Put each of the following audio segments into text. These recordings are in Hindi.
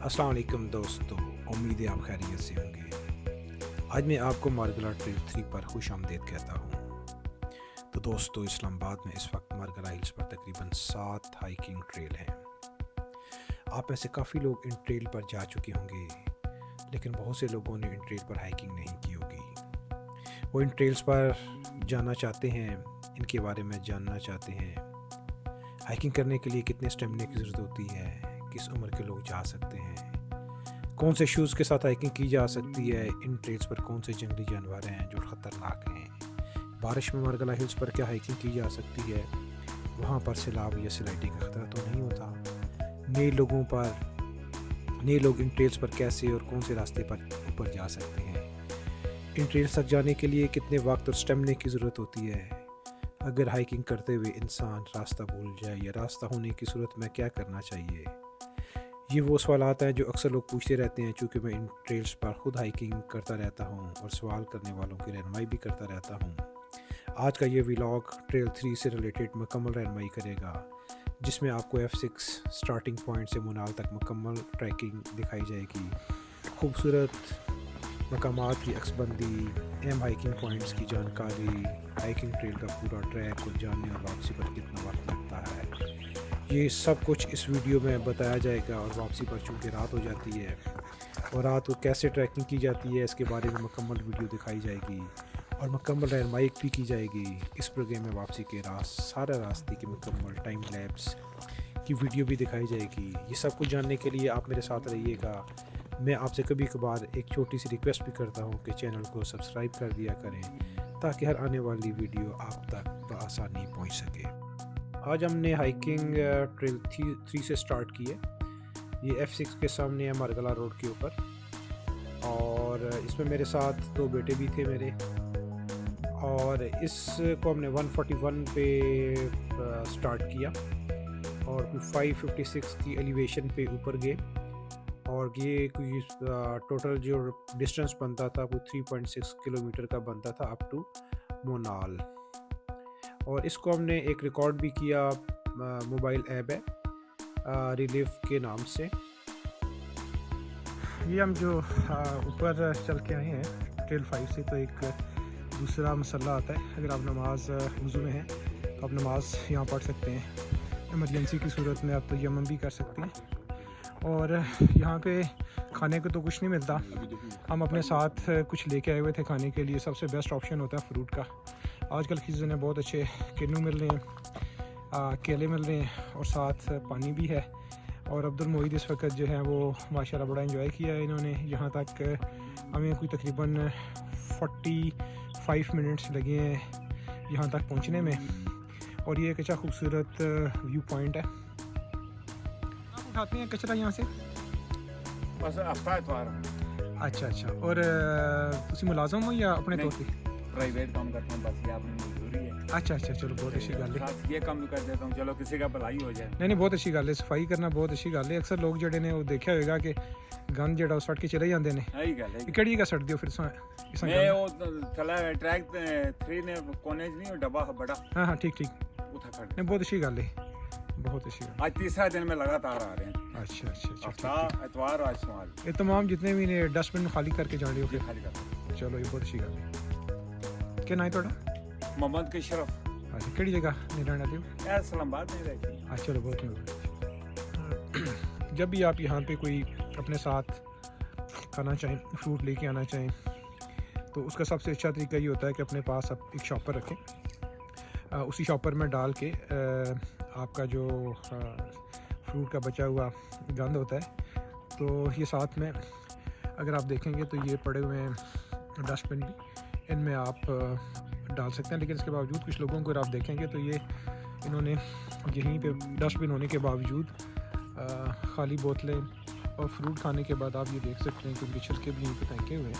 अस्सलाम वालेकुम दोस्तों, उम्मीद है आप खैरियत से होंगे। आज मैं आपको मारगला ट्रेल 3 पर खुश आमदीद कहता हूँ। तो दोस्तों, इस्लामाबाद में इस वक्त मारगला हिल्स पर तकरीबन 7 हाइकिंग ट्रेल हैं। आप में से काफ़ी लोग इन ट्रेल पर जा चुके होंगे, लेकिन बहुत से लोगों ने इन ट्रेल पर हाइकिंग नहीं की होगी। वो इन ट्रेल्स पर जाना चाहते हैं, इनके बारे में जानना चाहते हैं। हाइकिंग करने के लिए कितने स्टेमिना की ज़रूरत होती है, किस उम्र के लोग जा सकते हैं, कौन से शूज़ के साथ हाइकिंग की जा सकती है, इन ट्रेल्स पर कौन से जंगली जानवर हैं जो ख़तरनाक हैं, बारिश में मारगला हिल्स पर क्या हाइकिंग की जा सकती है, वहाँ पर सैलाब या स्लाइडिंग का ख़तरा तो नहीं होता, नए लोग इन ट्रेल्स पर कैसे और कौन से रास्ते पर ऊपर जा सकते हैं, इन ट्रेल्स तक जाने के लिए कितने वक्त और स्टेमिना की ज़रूरत होती है, अगर हाइकिंग करते हुए इंसान रास्ता भूल जाए या रास्ता होने की सूरत में क्या करना चाहिए। ये वो सवालात हैं जो अक्सर लोग पूछते रहते हैं। चूँकि मैं इन ट्रेल्स पर ख़ुद हाइकिंग करता रहता हूँ और सवाल करने वालों की रहनुमाई भी करता रहता हूँ। आज का ये व्लॉग ट्रेल 3 से रिलेटेड मुकम्मल रहनुमाई करेगा, जिसमें आपको F6 स्टार्टिंग पॉइंट से मुनाल तक मुकम्मल ट्रैकिंग दिखाई जाएगी। खूबसूरत मकामात की अक्सबंदी, हाइकिंग पॉइंट्स की जानकारी, हाइकिंग ट्रेल का पूरा ट्रैक और जाने और वापसी पर कितना वक्त लगता है, ये सब कुछ इस वीडियो में बताया जाएगा। और वापसी पर चूँकि रात हो जाती है और रात को कैसे ट्रैकिंग की जाती है, इसके बारे में मुकम्मल वीडियो दिखाई जाएगी और मुकम्मल रहनुमाई भी की जाएगी। इस प्रोग्राम में वापसी के सारे रास्ते की मुकम्मल टाइम लैप्स की वीडियो भी दिखाई जाएगी। ये सब कुछ जानने के लिए आप मेरे साथ रहिएगा। मैं आपसे कभी कभार एक छोटी सी रिक्वेस्ट भी करता हूँ कि चैनल को सब्सक्राइब कर दिया करें, ताकि हर आने वाली वीडियो आप तक बआसानी पहुँच सके। आज हमने हाइकिंग ट्रेल 3 से स्टार्ट की है। ये F6 के सामने है, मारगला रोड के ऊपर, और इसमें मेरे साथ 2 बेटे भी थे मेरे। और इसको हमने 141 पे स्टार्ट किया और 556 की एलिवेशन पे ऊपर गए। और ये कोई टोटल जो डिस्टेंस बनता था वो 3.6 किलोमीटर का बनता था अप टू मोनाल। और इसको हमने एक रिकॉर्ड भी किया, मोबाइल ऐप है रिलीफ के नाम से। ये हम जो ऊपर चल के आए हैं ट्रेल 5 से, तो एक दूसरा मसला आता है। अगर आप नमाज वज़ू में हैं तो आप नमाज यहाँ पढ़ सकते हैं। इमरजेंसी की सूरत में आप तयम्मुम भी कर सकते हैं। और यहाँ पे खाने को तो कुछ नहीं मिलता, हम अपने साथ कुछ लेके आए हुए थे खाने के लिए। सबसे बेस्ट ऑप्शन होता है फ्रूट का। आजकल की सीज़न में बहुत अच्छे किन्नू मिल रहे हैं, केले मिल रहे हैं और साथ पानी भी है। और अब्दुल मोहिद इस वक्त जो है वो माशाल्लाह बड़ा एंजॉय किया है इन्होंने। यहाँ तक हमें कोई तकरीबन 45 मिनट्स लगे हैं यहाँ तक पहुँचने में। और ये एक अच्छा खूबसूरत व्यू पॉइंट है। आप उठाते हैं कचरा यहाँ से? बस हफ्ता इतवार अच्छा। और तुसी मुलाजम हो या अपने तौर पे? प्राइवेट काम करता हूँ, बस ये अपनी मजदूरी है। अच्छा, चलो बहुत अच्छी गल है। साथ ये काम भी कर देता हूँ, चलो किसी का भलाई हो जाए। नहीं, बहुत अच्छी गल है। सफाई करना बहुत अच्छी गल है। अक्सर लोग जड़े ने वो देखा होगा कि गंद जड़ा सट के चले जाते हैं। यही गल है। किहड़ी जगह सट दियो फिर मैं वो चला ट्रैक 3 ने कोने नहीं, वो डब्बा बड़ा। हाँ ठीक उठा कर। नहीं, बहुत अच्छी गल है, बहुत अच्छी गल। आज तीसरा दिन में लगातार आ रहे हैं। अच्छा हफ्ता इतवार आज सोमवार। ये तमाम जितने भी ने डस्टबिन खाली करके जाने हो खाली कर। चलो, ये बहुत अच्छी गल है। क्या नाम है थोड़ा? मोहम्मद के शरफ। अच्छा, किहड़ी जगह नहीं रहना दियो? इस्लामाबाद नहीं रहती। अच्छा, चलो बहुत मेहरबानी। जब भी आप यहाँ पे कोई अपने साथ खाना चाहें, फ्रूट लेके आना चाहें, तो उसका सबसे अच्छा तरीका ये होता है कि अपने पास आप एक शॉपर रखें। उसी शॉपर में डाल के आपका जो फ्रूट का बचा हुआ गंद होता है, तो ये साथ में अगर आप देखेंगे तो ये पड़े हुए हैं डस्टबिन भी, इनमें आप डाल सकते हैं। लेकिन इसके बावजूद कुछ लोगों को अगर आप देखेंगे तो ये इन्होंने यहीं पे डस्टबिन होने के बावजूद खाली बोतलें और फ्रूट खाने के बाद आप ये देख सकते हैं कि उनके छिलके भी यहीं पे फेंके हुए हैं।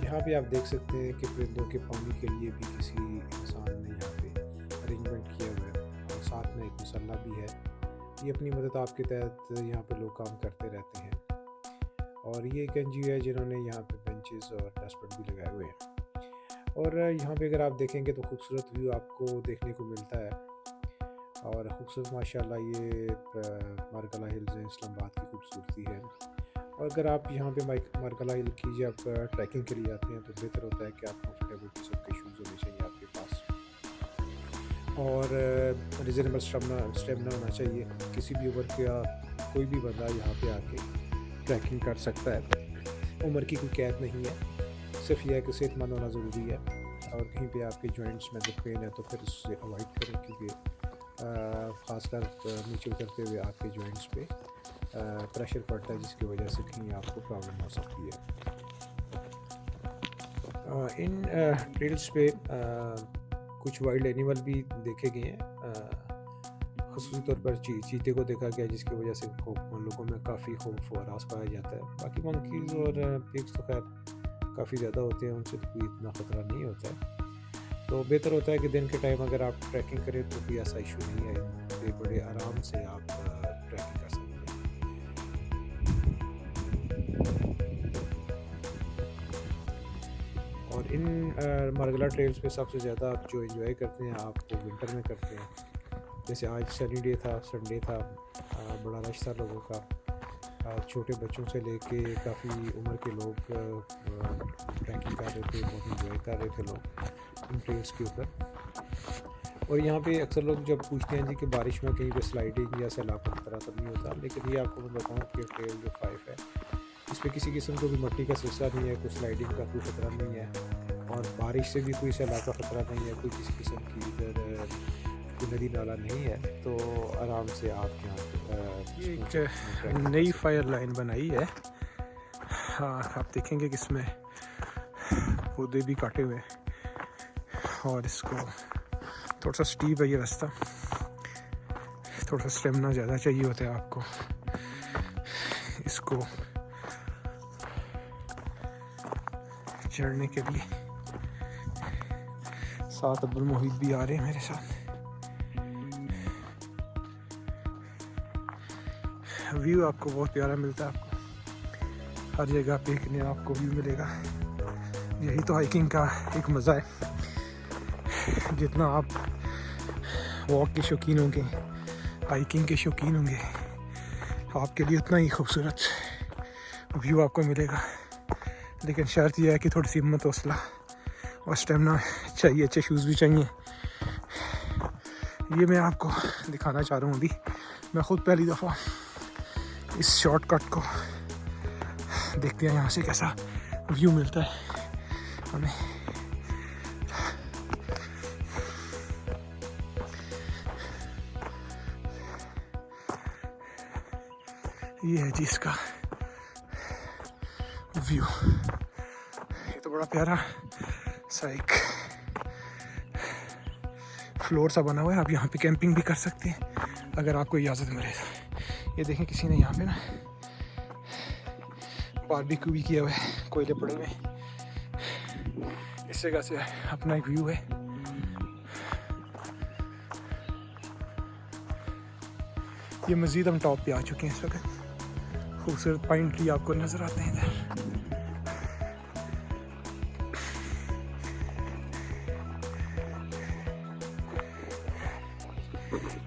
यहाँ पे आप देख सकते हैं कि परिंदों के पानी के लिए भी किसी इंसान ने यहाँ पे अरेंजमेंट किया हुआ है और साथ में एक मसल्ला भी है। ये अपनी मदद आपके तहत यहाँ पे लोग काम करते रहते हैं। और ये एक NGO है जिन्होंने यहाँ पे बेंचेस और डस्टबिन भी लगाए हुए हैं। और यहाँ पे अगर आप देखेंगे तो खूबसूरत व्यू आपको देखने को मिलता है। और खूबसूरत माशाल्लाह ये मारकला हिल्स है, इस्लामाबाद की खूबसूरती है। और अगर आप यहाँ पे मारकला हिल की जब ट्रैकिंग के लिए आते हैं तो बेहतर होता है कि आप कंफर्टेबल किस्म के शूज़ होने चाहिए आपके पास, और रिजनेबल स्टेमिना होना चाहिए। किसी भी उम्र का कोई भी बंदा यहाँ पे आके ट्रैकिंग कर सकता है, उम्र की कोई कैद नहीं है। सिर्फ यह है कि सेहतमंद होना ज़रूरी है, और कहीं पे आपके जॉइंट्स में जब पेन है तो फिर उससे अवॉइड करें, क्योंकि ख़ासकर नीचे उतरते हुए आपके जॉइंट्स पे प्रेशर पड़ता है, जिसकी वजह से कहीं आपको प्रॉब्लम हो सकती है। इन ट्रेल्स पे कुछ वाइल्ड एनिमल भी देखे गए हैं। ख़ुसूसी तौर पर चीते को देखा गया, जिसकी वजह से लोगों में काफ़ी खौफ और हरास पाया जाता है। बाकी मंकीज़ और पिग्स तो खैर काफ़ी ज़्यादा होते हैं, उनसे तो कोई इतना ख़तरा नहीं होता है। तो बेहतर होता है कि दिन के टाइम अगर आप ट्रैकिंग करें तो कोई ऐसा इशू नहीं है, तो बड़े आराम से आप ट्रैकिंग कर सकते हैं। और इन मारगला ट्रेल्स पे सबसे ज़्यादा आप जो एंजॉय करते हैं आप वो विंटर में करते हैं। जैसे आज सनी डे था, संडे था, बड़ा रश था लोगों का। छोटे बच्चों से लेके काफ़ी उम्र के लोग ट्रैकिंग कर रहे थे, बहुत इंजॉय कर रहे थे लोग इन ट्रेल्स के ऊपर। और यहाँ पे अक्सर लोग जब पूछते हैं जी कि बारिश में कहीं पे स्लाइडिंग या सैलाब का खतरा तो नहीं होता, लेकिन ये आपको मैं बताऊँ कि ट्रेल जो 5 है इस पर किसी किस्म को भी मिट्टी का सिलसिला नहीं है, कोई स्लाइडिंग का कोई खतरा नहीं है, और बारिश से भी कोई सैलाब का खतरा नहीं है, कोई किसी किस्म की इधर कोई नदी नाला नहीं है। तो आराम से आप यहाँ एक नई फायर लाइन बनाई है। हाँ, आप देखेंगे कि इसमें पौधे भी काटे हुए हैं, और इसको थोड़ा सा स्टीप है ये रास्ता, थोड़ा सा स्टेमिना ज़्यादा चाहिए होता है आपको इसको चढ़ने के लिए। साथ अब्दुल मोहित भी आ रहे हैं मेरे साथ। व्यू आपको बहुत प्यारा मिलता है, आपको हर जगह पे एक नया आपको व्यू मिलेगा। यही तो हाइकिंग का एक मज़ा है। जितना आप वॉक के शौकीन होंगे, हाइकिंग के शौकीन होंगे, आपके लिए उतना ही खूबसूरत व्यू आपको मिलेगा। लेकिन शर्त यह है कि थोड़ी सी हिम्मत, हौसला और स्टेमिना चाहिए, अच्छे शूज़ भी चाहिए। ये मैं आपको दिखाना चाह रहा हूँ। अभी मैं ख़ुद पहली दफ़ा इस शॉर्टकट को देखते हैं, यहाँ से कैसा व्यू मिलता है हमें। ये है जी इसका व्यू। ये तो बड़ा प्यारा सा एक फ्लोर सा बना हुआ है। आप यहाँ पे कैंपिंग भी कर सकते हैं अगर आपको इजाज़त मिले तो। ये देखें, किसी ने यहाँ पे ना बारबेक्यू भी किया हुआ है, कोयले पड़े हुए हैं। इस जगह से अपना एक व्यू है। ये मज़ीद हम टॉप पे आ चुके हैं इस वक्त। खूबसूरत पाइन ट्री आपको नज़र आते हैं इधर।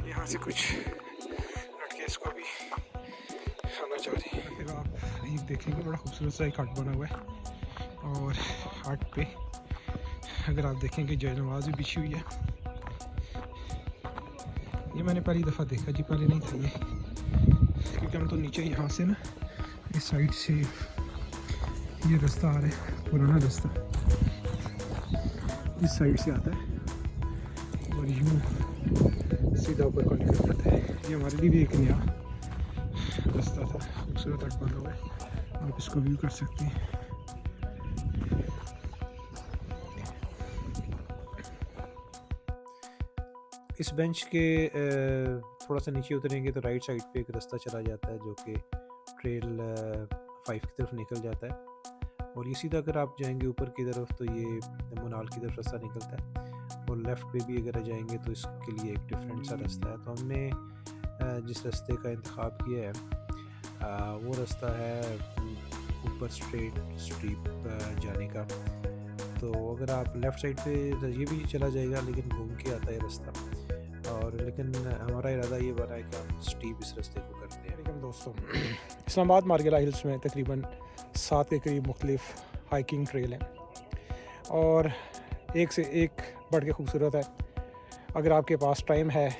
यहाँ से कुछ लड़के इसको भी खाना चाह रहे हैं। फिर आप ये देखेंगे, बड़ा खूबसूरत सा एक हट बना हुआ है, और हट पे अगर आप देखेंगे जय नवाज भी बिछी हुई है। ये मैंने पहली दफ़ा देखा जी, पहले नहीं था ये, क्योंकि हम तो नीचे यहाँ से ना इस साइड से ये रास्ता आ रहा है, पुराना रास्ता इस साइड से आता है और यूँ सीधा ऊपर को निकल जाता है। ये हमारे लिए भी एक नया रास्ता था, खूबसूरत हट बना हुआ है, आप इसको व्यू कर सकते हैं। इस बेंच के थोड़ा सा नीचे उतरेंगे तो राइट साइड पे एक रास्ता चला जाता है जो कि ट्रेल 5 की तरफ निकल जाता है, और ये सीधा अगर आप जाएंगे ऊपर की तरफ तो ये मुनाल की तरफ रास्ता निकलता है, और लेफ़्ट पे भी अगर जाएंगे तो इसके लिए एक डिफरेंट सा रास्ता है। तो हमने जिस रास्ते का इंतखाब किया है वो रास्ता है ऊपर स्ट्रीप जाने का। तो अगर आप लेफ़्ट साइड पे ये भी चला जाएगा, लेकिन घूम के आता है रास्ता, और लेकिन हमारा इरादा ये बना है कि हम स्टीप इस रास्ते को करते हैं। वालेकुम दोस्तों, इस्लामाबाद मार्गिला हिल्स में तकरीबन 7 के करीब मुख्तलिफ हाइकिंग ट्रेल हैं और एक से एक बढ़ के खूबसूरत है। अगर आपके पास टाइम है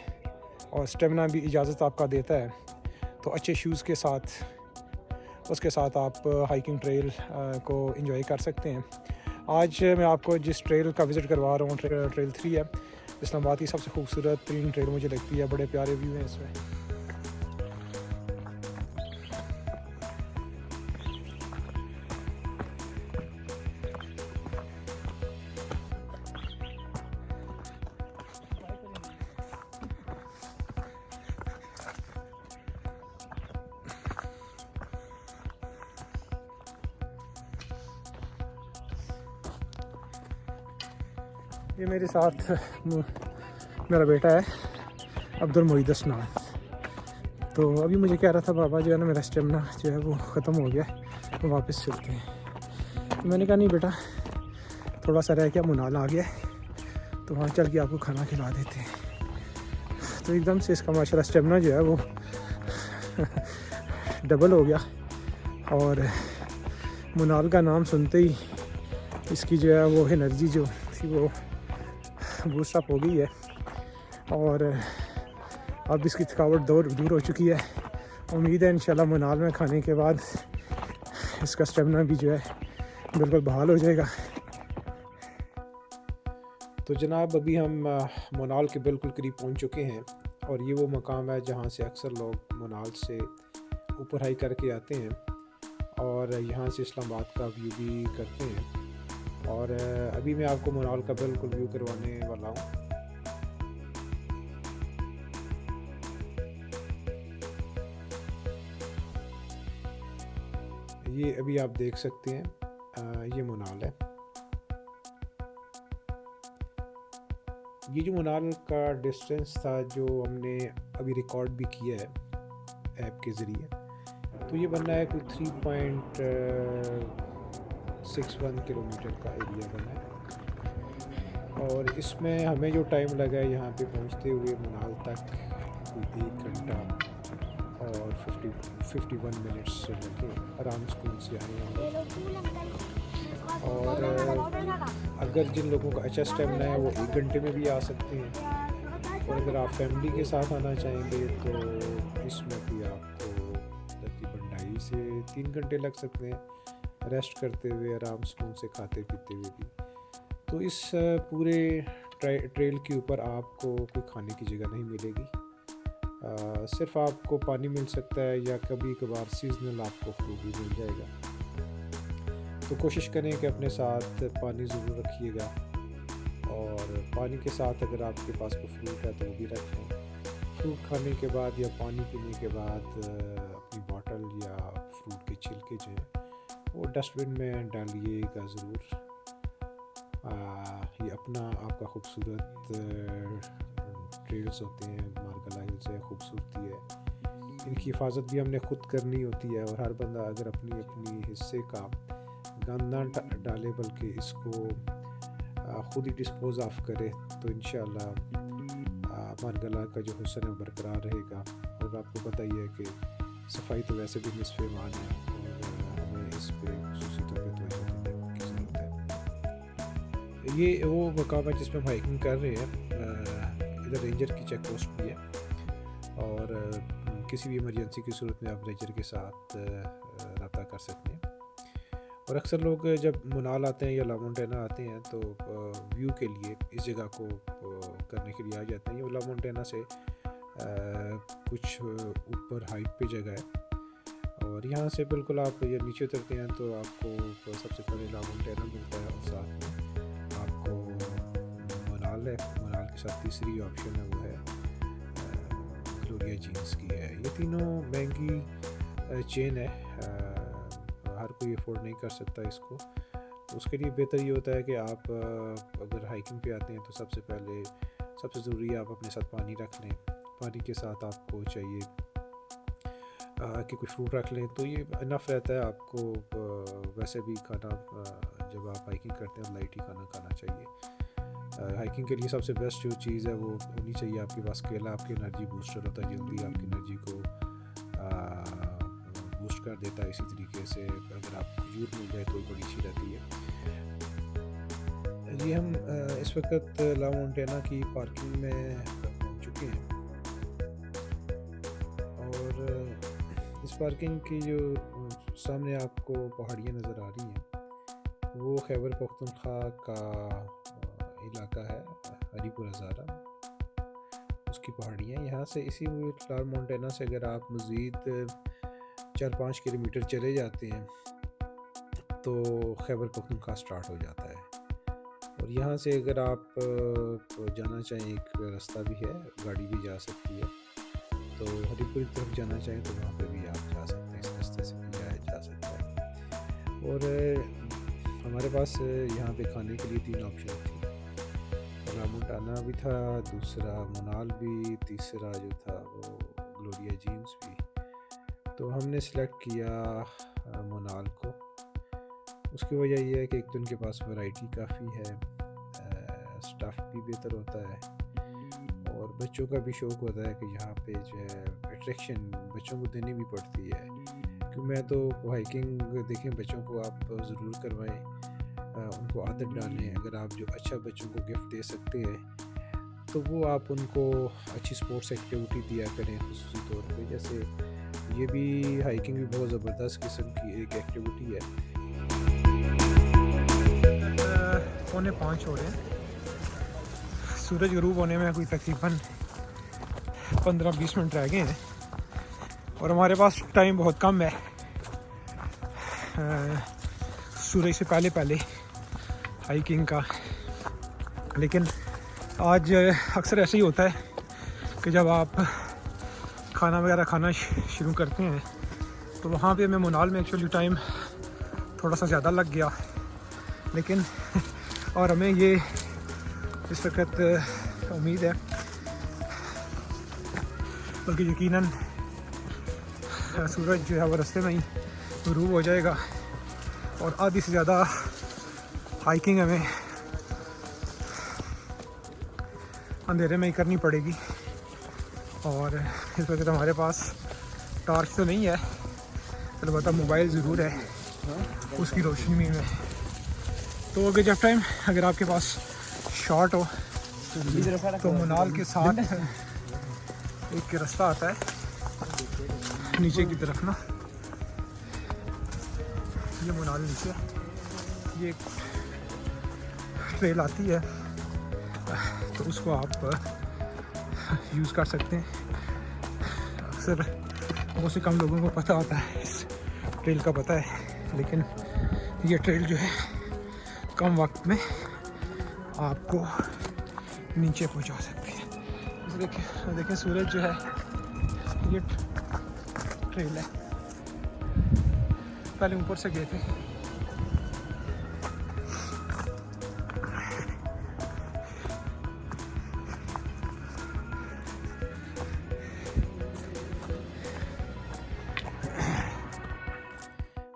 और स्टेमिना भी इजाज़त आपका देता है तो अच्छे शूज़ के साथ उसके साथ आप हाइकिंग ट्रेल को एंजॉय कर सकते हैं। आज मैं आपको जिस ट्रेल का विज़िट करवा रहा हूँ ट्रेल 3 है। इस्लामाबाद की सबसे खूबसूरत 3 ट्रेल मुझे लगती है, बड़े प्यारे व्यू हैं इसमें। ये मेरे साथ मेरा बेटा है अब्दुल मोईद असनान। तो अभी मुझे कह रहा था बाबा जो है ना, मेरा स्टेमिना जो है वो ख़त्म हो गया, तो वापस चलते हैं। तो मैंने कहा नहीं बेटा, थोड़ा सा रह गया, मुनाल आ गया, तो वहाँ चल के आपको खाना खिला देते हैं। तो एकदम से इसका माशाल्लाह स्टेमिना जो है वो डबल हो गया और मुनाल का नाम सुनते ही इसकी जो है वो एनर्जी जो थी वो बूस्ट अप हो गई है और अब इसकी थकावट दूर हो चुकी है। उम्मीद है इंशाल्लाह मुनाल में खाने के बाद इसका स्टेमिना भी जो है बिल्कुल बहाल हो जाएगा। तो जनाब अभी हम मुनाल के बिल्कुल करीब पहुंच चुके हैं और ये वो मकाम है जहां से अक्सर लोग मुनाल से ऊपर हाई करके आते हैं और यहाँ से इस्लामाबाद का व्यू भी करते हैं। और अभी मैं आपको मुनाल का बिल्कुल व्यू करवाने वाला हूँ। ये अभी आप देख सकते हैं, ये मुनाल है। ये जो मुनाल का डिस्टेंस था जो हमने अभी रिकॉर्ड भी किया है ऐप के ज़रिए, तो ये बनना है कोई 3.61 किलोमीटर का एरिया बना है। और इसमें हमें जो टाइम लगा है यहाँ पे पहुँचते हुए मुनाल तक कोई 1 घंटा और 51 मिनट्स लगे आराम स्कूल से आने में। और अगर जिन लोगों का अच्छा स्टेमिना है वो 1 घंटे में भी आ सकते हैं और अगर आप फैमिली के साथ आना चाहेंगे तो इसमें भी आपको तकरीबन 2.5 से 3 घंटे लग सकते हैं, रेस्ट करते हुए आराम सुकून से खाते पीते हुए भी। तो इस पूरे ट्रेल के ऊपर आपको कोई खाने की जगह नहीं मिलेगी, सिर्फ आपको पानी मिल सकता है या कभी कभार सीजनल आपको फ्रूट भी मिल जाएगा। तो कोशिश करें कि अपने साथ पानी ज़रूर रखिएगा और पानी के साथ अगर आपके पास कोई फ्रूट है तो वो भी रख लें। फ्रूट खाने के बाद या पानी पीने के बाद अपनी बॉटल या फ्रूट के छिलके जो हैं वो डस्टबिन में डालिएगा ज़रूर। ये अपना आपका खूबसूरत ट्रेल्स होते हैं, मार्गिला हिल्स है, खूबसूरती है, इनकी हिफाजत भी हमने ख़ुद करनी होती है। और हर बंदा अगर अपनी अपनी हिस्से का गंद ना डाले बल्कि इसको ख़ुद ही डिस्पोज ऑफ करे तो इंशाल्लाह मार्गिला का जो हुस्न है बरकरार रहेगा। और आपको पता ही है कि सफाई तो वैसे भी निस्फ़ ईमान है और हमें इस पे खुसूसी तौर पर तवज्जो देने की ज़रूरत है। ये वो मकाम है जिसमें हम हाइकिंग कर रहे हैं। इधर रेंजर की चेक पोस्ट भी है और किसी भी इमरजेंसी की सूरत में आप रेंजर के साथ रब्ता कर सकते हैं। और अक्सर लोग जब मुनाल आते हैं या ला मोंटेना आते हैं तो व्यू के लिए इस जगह को करने के लिए आ जाते हैं। ये ला मोंटेना से कुछ ऊपर हाइट पे जगह है और यहाँ से बिल्कुल आप ये नीचे उतरते हैं तो आपको सबसे पहले ला मोंटेना मिलता है और साथ में आपको मुनाल है। मुनाल के साथ तीसरी ऑप्शन है वो है ग्लोरिया जीन्स की है। ये तीनों महंगी चेन है, हर कोई अफोर्ड नहीं कर सकता इसको। तो उसके लिए बेहतर ये होता है कि आप अगर हाइकिंग पे आते हैं तो सबसे ज़रूरी आप अपने साथ पानी रख लें। पानी के साथ आपको चाहिए कि कुछ फ्रूट रख लें तो ये इनफ रहता है। आपको वैसे भी खाना जब आप हाइकिंग करते हैं लाइट ही खाना खाना चाहिए। हाइकिंग के लिए सबसे बेस्ट जो चीज़ है वो होनी चाहिए आपके पास केला। आपकी एनर्जी बूस्टर होता है, जल्दी आपकी एनर्जी को बूस्ट कर देता है। इसी तरीके से अगर आप खजूर मिल जाए तो बड़ी अच्छी रहती है। जी हम इस वक्त ला मोंटेना की पार्किंग में पहुंच चुके हैं और इस पार्किंग की जो सामने आपको पहाड़ियाँ नज़र आ रही हैं वो खैबर पख्तूनख्वा का इलाका है, हरीपुर हज़ारा उसकी पहाड़ियाँ। यहाँ से इसी ला मोंटेना से अगर आप मज़ीद 4-5 किलोमीटर चले जाते हैं तो खैबर पख्तूनख्वा स्टार्ट हो जाता है। और यहाँ से अगर आप जाना चाहें एक रास्ता भी है, गाड़ी भी जा सकती है। तो हरीपुर की तरफ जाना चाहें तो वहाँ पे भी आप जा सकते हैं, इस रास्ते से भी जाया जा सकता है। और हमारे पास यहाँ पे खाने के लिए 3 ऑप्शन थी, ला मोंटेना भी था, दूसरा मोनाल भी, तीसरा जो था वो ग्लोरिया जीन्स भी। तो हमने सेलेक्ट किया मोनाल को। उसकी वजह यह है कि एक तो उनके पास वैरायटी काफ़ी है, स्टाफ भी बेहतर होता है और बच्चों का भी शौक़ होता है कि यहाँ पे जो है अट्रैक्शन बच्चों को देनी भी पड़ती है। क्योंकि मैं तो हाइकिंग देखें बच्चों को आप ज़रूर करवाएं, उनको आदत डालें। अगर आप जो अच्छा बच्चों को गिफ्ट दे सकते हैं तो वो आप उनको अच्छी स्पोर्ट्स एक्टिविटी दिया करें ख़ुसूसी तौर पे। जैसे ये भी हाइकिंग भी बहुत ज़बरदस्त किस्म की एक एक्टिविटी है। 4:45 हो रहे हैं, सूरज गरूब होने में कोई तकरीबन 15-20 मिनट रह गए हैं और हमारे पास टाइम बहुत कम है सूरज से पहले हाइकिंग का। लेकिन आज अक्सर ऐसे ही होता है कि जब आप खाना वगैरह खाना शुरू करते हैं तो वहाँ पे हमें मोनाल में एक्चुअली टाइम थोड़ा सा ज़्यादा लग गया। लेकिन और हमें ये इस वक्त उम्मीद है, बल्कि यकीनन सूरज जो है वो रास्ते में ही गुरूब हो जाएगा और आधी से ज़्यादा हाइकिंग हमें अंधेरे में ही करनी पड़ेगी। और इस वक्त हमारे पास टॉर्च तो नहीं है, अलबत्ता मोबाइल ज़रूर है, उसकी रोशनी में। तो अगर जब टाइम अगर आपके पास शॉट हो तो मोनाल के साथ एक रास्ता आता है नीचे की तरफ ना, ये मोनाल नीचे ये एक ट्रेल आती है तो उसको आप यूज़ कर सकते हैं। अक्सर बहुत से कम लोगों को पता होता है इस ट्रेल का पता है, लेकिन ये ट्रेल जो है कम वक्त में आपको नीचे पहुंचा सकती है। देखें सूरज जो है ये ट्रेल है, पहले ऊपर से गए थे।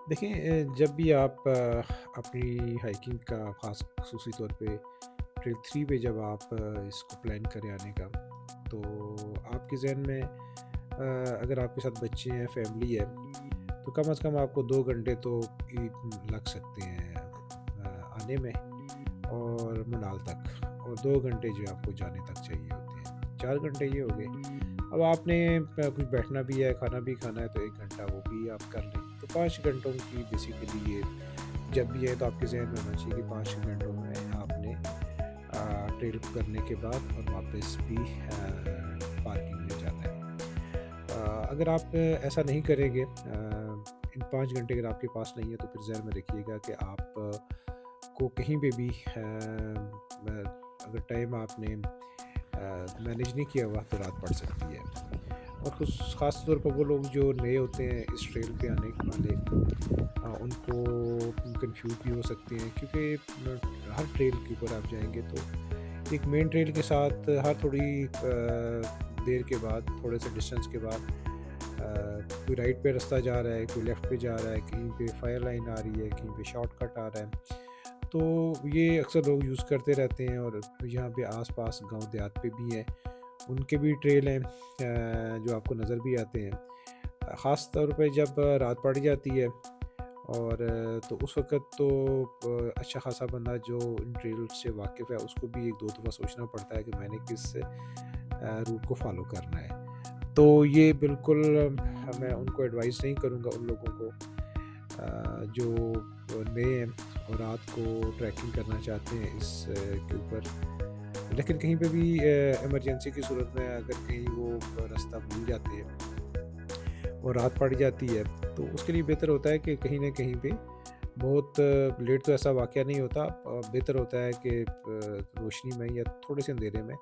देखें जब भी आप अपनी हाइकिंग का ख़ास ख़ुसूसी तौर पे ट्रेल 3 पे जब आप इसको प्लान करें आने का, तो आपके जहन में अगर आपके साथ बच्चे हैं, फैमिली है, तो कम से कम आपको 2 घंटे तो लग सकते हैं आने में और मनाल तक, और 2 घंटे जो आपको जाने तक चाहिए होते हैं। 4 घंटे ये हो गए। अब आपने कुछ बैठना भी है, खाना भी खाना है, तो 1 घंटा वो भी आप कर लें। तो 5 घंटों की बेसिकली ये जब भी है तो आपके जहन में होना चाहिए कि 5 घंटों में आपने ट्रेल करने के बाद और वापस भी पार्किंग में जाना है। अगर आप ऐसा नहीं करेंगे, इन 5 घंटे अगर आपके पास नहीं है, तो फिर जहन में रखिएगा कि आप को कहीं पे भी अगर टाइम आपने मैनेज नहीं किया हुआ तो रात पड़ सकती है। और कुछ ख़ास तौर पर वो लोग जो नए होते हैं इस ट्रेल पे आने वाले, उनको कंफ्यूज भी हो सकते हैं, क्योंकि हर ट्रेल के ऊपर आप जाएंगे तो एक मेन ट्रेल के साथ हर थोड़ी देर के बाद, थोड़े से डिस्टेंस के बाद कोई राइट पे रास्ता जा रहा है, कोई लेफ़्ट पे जा रहा है, कहीं पे फायर लाइन आ रही है, कहीं पे शॉर्टकट आ रहा है। तो ये अक्सर लोग यूज़ करते रहते हैं, और यहाँ पे आस-पास गाँव देहात पे भी हैं, उनके भी ट्रेल हैं जो आपको नज़र भी आते हैं। ख़ास तौर पे जब रात पड़ जाती है, और तो उस वक़्त तो अच्छा ख़ासा बंदा जो इन ट्रेल से वाकिफ़ है, उसको भी 1-2 दफ़ा सोचना पड़ता है कि मैंने किस रूट को फ़ॉलो करना है। तो ये बिल्कुल मैं उनको एडवाइस नहीं करूँगा, उन लोगों को जो नए हैं और रात को ट्रैकिंग करना चाहते हैं इस के ऊपर। लेकिन कहीं पे भी इमरजेंसी की सूरत में अगर कहीं वो रास्ता भूल जाते हैं और रात पड़ जाती है, तो उसके लिए बेहतर होता है कि कहीं न कहीं पे बहुत लेट तो ऐसा वाक़या नहीं होता। बेहतर होता है कि रोशनी में या थोड़े से अंधेरे में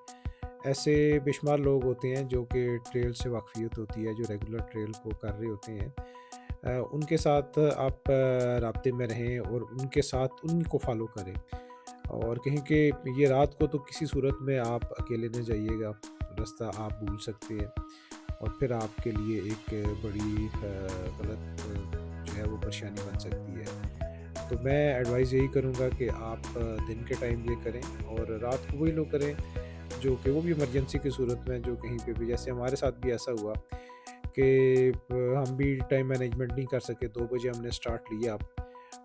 ऐसे बेशुमार लोग होते हैं जो कि ट्रेल से वाक़फ़ियत होती है, जो रेगुलर ट्रेल को कर रहे होते हैं। उनके साथ आप राब्ते में रहें और उनके साथ उनको फ़ॉलो करें, और कहीं कि ये रात को तो किसी सूरत में आप अकेले न जाइएगा, रास्ता आप भूल सकते हैं और फिर आपके लिए एक बड़ी गलत जो है वो परेशानी बन सकती है। तो मैं एडवाइस यही करूँगा कि आप दिन के टाइम ये करें, और रात को वही लोग करें जो कि वो भी इमरजेंसी की सूरत में, जो कहीं पे भी, जैसे हमारे साथ भी ऐसा हुआ कि हम भी टाइम मैनेजमेंट नहीं कर सके। 2 बजे हमने स्टार्ट लिया,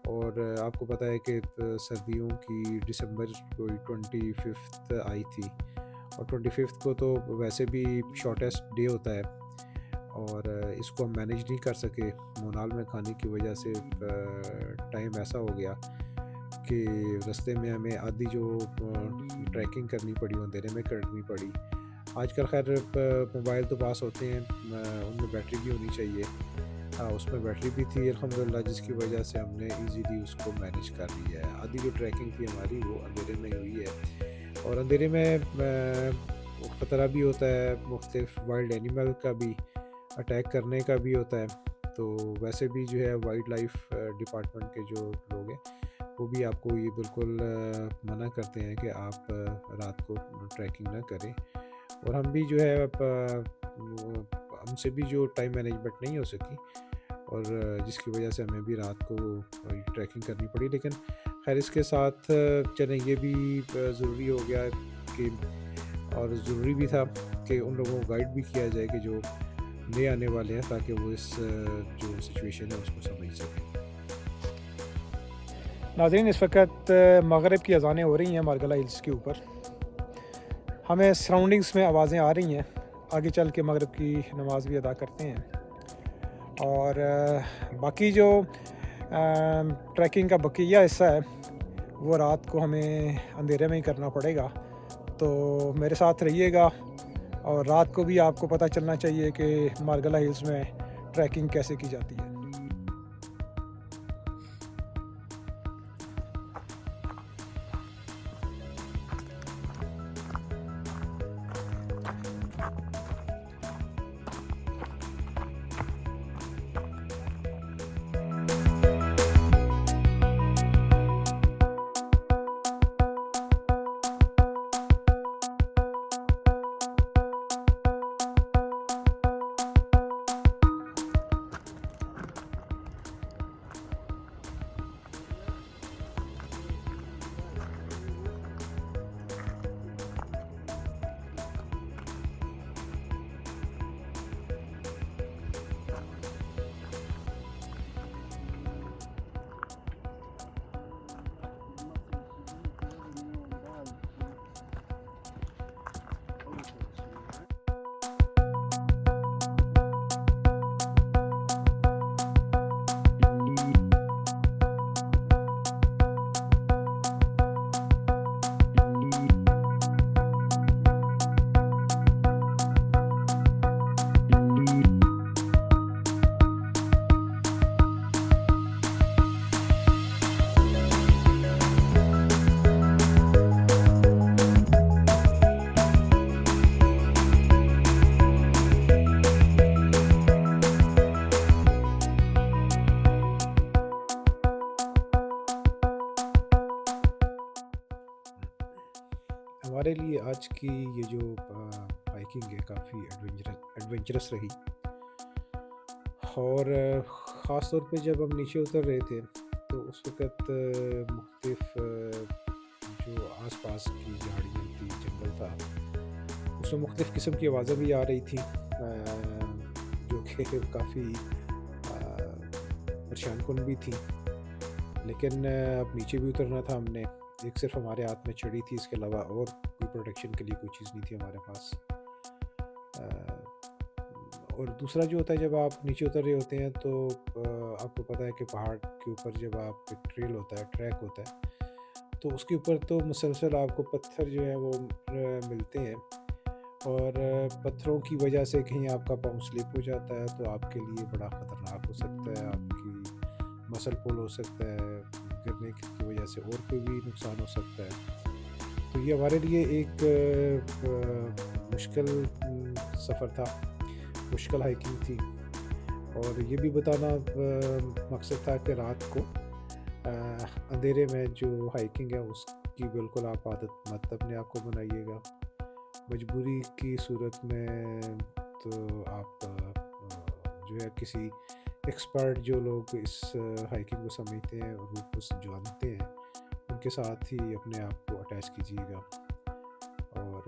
और आपको पता है कि सर्दियों की दिसंबर कोई 25th आई थी, और 25th को तो वैसे भी शॉर्टेस्ट डे होता है, और इसको हम मैनेज नहीं कर सके। मोनाल में खाने की वजह से टाइम ऐसा हो गया कि रास्ते में हमें आधी जो ट्रैकिंग करनी पड़ी वो अंधेरे में करनी पड़ी। आजकल खैर मोबाइल तो पास होते हैं, उनमें बैटरी भी होनी चाहिए। उसमें बैटरी भी थी अल्हम्दुलिल्लाह, जिसकी वजह से हमने इजीली उसको मैनेज कर लिया है। आधी जो ट्रैकिंग थी हमारी वो अंधेरे में हुई है, और अंधेरे में ख़तरा भी होता है, मुख्तलिफ वाइल्ड एनिमल का भी अटैक करने का भी होता है। तो वैसे भी जो है वाइल्ड लाइफ डिपार्टमेंट के जो लोग हैं वो भी आपको ये बिल्कुल मना करते हैं कि आप रात को ट्रैकिंग ना करें, और हम भी जो है हमसे भी जो टाइम मैनेजमेंट नहीं हो सकी, और जिसकी वजह से हमें भी रात को ट्रैकिंग करनी पड़ी। लेकिन खैर इसके साथ चलें, ये भी ज़रूरी हो गया कि, और ज़रूरी भी था कि उन लोगों को गाइड भी किया जाए कि जो नए आने वाले हैं, ताकि वो इस जो सिचुएशन है उसको समझ सकें। नाज़रीन, इस वक्त मगरिब की अज़ानें हो रही हैं मारगला हिल्स के ऊपर। हमें सराउंडिंग्स में आवाज़ें आ रही हैं, आगे चल के मगरिब की नमाज़ भी अदा करते हैं। और बाकी जो ट्रैकिंग का बकिया हिस्सा है वो रात को हमें अंधेरे में ही करना पड़ेगा। तो मेरे साथ रहिएगा, और रात को भी आपको पता चलना चाहिए कि मारगला हिल्स में ट्रैकिंग कैसे की जाती है। हमारे लिए आज की ये जो हाइकिंग है काफ़ी एडवेंचरस रही, और ख़ास तौर पे जब हम नीचे उतर रहे थे तो उस वक़्त मुख्तलिफ़ उसमें मुख्तलिफ़ किस्म की आवाज़ें भी आ रही थी, जो कि काफ़ी परेशान कुन भी थी। लेकिन अब नीचे भी उतरना था हमने। एक सिर्फ़ हमारे हाथ में छड़ी थी, इसके अलावा और कोई प्रोटेक्शन के लिए कोई चीज़ नहीं थी हमारे पास। और दूसरा जो होता है, जब आप नीचे उतर रहे होते हैं तो आपको पता है कि पहाड़ के ऊपर जब आप एक ट्रेल होता है, ट्रैक होता है, तो उसके ऊपर तो मुसलसल आपको पत्थर जो है वो मिलते हैं। और पत्थरों की वजह से कहीं आपका पाँव स्लिप हो जाता है तो आपके लिए बड़ा ख़तरनाक हो सकता है, आपकी मसल पुल हो सकता है, गिरने की वजह से और कोई भी नुकसान हो सकता है। तो ये हमारे लिए एक मुश्किल सफ़र था, मुश्किल हाइकिंग थी। और ये भी बताना मकसद था कि रात को अंधेरे में जो हाइकिंग है उसकी बिल्कुल आप आदत मत अपने आप को बनाइएगा। मजबूरी की सूरत में तो आप जो है किसी एक्सपर्ट, जो लोग इस हाइकिंग को समझते हैं और रूट को जानते हैं, उनके साथ ही अपने आप को अटैच कीजिएगा। और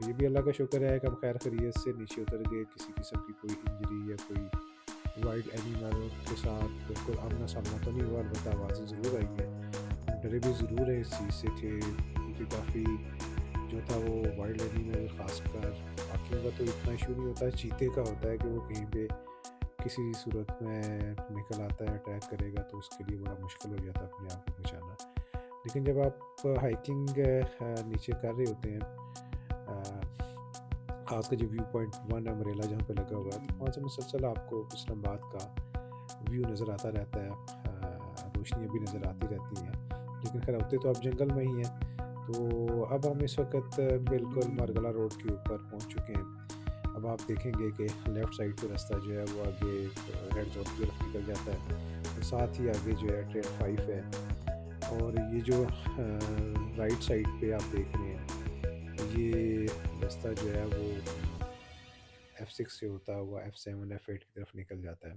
ये भी अल्लाह का शुक्र है कि हम खैर खैरियत से नीचे उतर गए, किसी किस्म की कोई इंजरी या कोई वाइल्ड एनिमल के साथ बिल्कुल आमना सामना तो नहीं हुआ। अलबत्ता आवाज़ें ज़रूर आई हैं, हम डरे भी ज़रूर हैं इस चीज़ से कि क्योंकि काफ़ी जो था वो वाइल्ड एनिमल, ख़ासकर बाकियों का तो इतना इशू नहीं होता, चीते का होता है कि वो कहीं पे किसी सूरत में निकल आता है, अटैक करेगा, तो उसके लिए बड़ा मुश्किल हो जाता है अपने आप को बचाना। लेकिन जब आप हाइकिंग नीचे कर रहे होते हैं, ख़ासकर जो व्यू पॉइंट 1 अम्ब्रेला जहाँ पे लगा हुआ है, तो वहाँ से मुसलसल आपको कुछ लम्बात का व्यू नज़र आता रहता है, रोशनियाँ भी नज़र आती रहती हैं। लेकिन खैर होते तो आप जंगल में ही हैं। तो अब हम इस वक्त बिल्कुल मारगला रोड के ऊपर पहुँच चुके हैं। अब आप देखेंगे कि लेफ़्ट साइड पे रास्ता जो है वो आगे रेड जोन की तरफ निकल जाता है, और साथ ही आगे जो है ट्रेल 5 है। और ये जो राइट साइड पे आप देख रहे हैं, ये रास्ता जो है वो F6 से होता हुआ F7 F8 की तरफ निकल जाता है।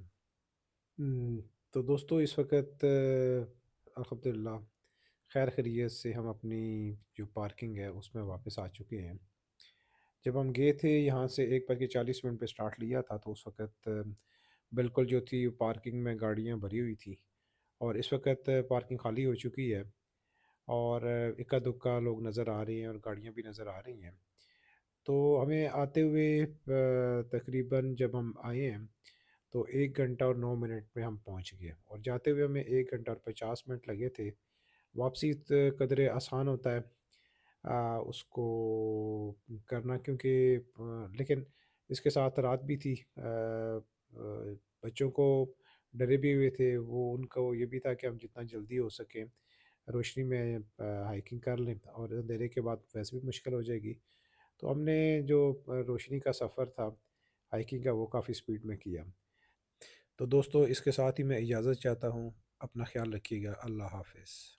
तो दोस्तों इस वक्त अल्हम्दुलिल्लाह खैर खैरियत से हम अपनी जो पार्किंग है उसमें वापस आ चुके हैं। जब हम गए थे यहाँ से 1:40 पे स्टार्ट लिया था, तो उस वक्त बिल्कुल जो थी पार्किंग में गाड़ियाँ भरी हुई थी, और इस वक्त पार्किंग खाली हो चुकी है। और इक्का दुक्का लोग नज़र आ रहे हैं और गाड़ियाँ भी नज़र आ रही हैं। तो हमें आते हुए तकरीबन जब हम आए हैं तो 1 घंटा और 9 मिनट में हम पहुँच गए, और जाते हुए हमें 1 घंटा और 50 मिनट लगे थे। वापसी कदरे आसान होता है उसको करना, क्योंकि लेकिन इसके साथ रात भी थी। बच्चों को डरे भी हुए थे, वो उनको ये भी था कि हम जितना जल्दी हो सके रोशनी में हाइकिंग कर लें, और अंधेरे के बाद वैसे भी मुश्किल हो जाएगी। तो हमने जो रोशनी का सफ़र था हाइकिंग का, वो काफ़ी स्पीड में किया। तो दोस्तों इसके साथ ही मैं इजाज़त चाहता हूँ। अपना ख़्याल रखिएगा। अल्लाह हाफ़िज़।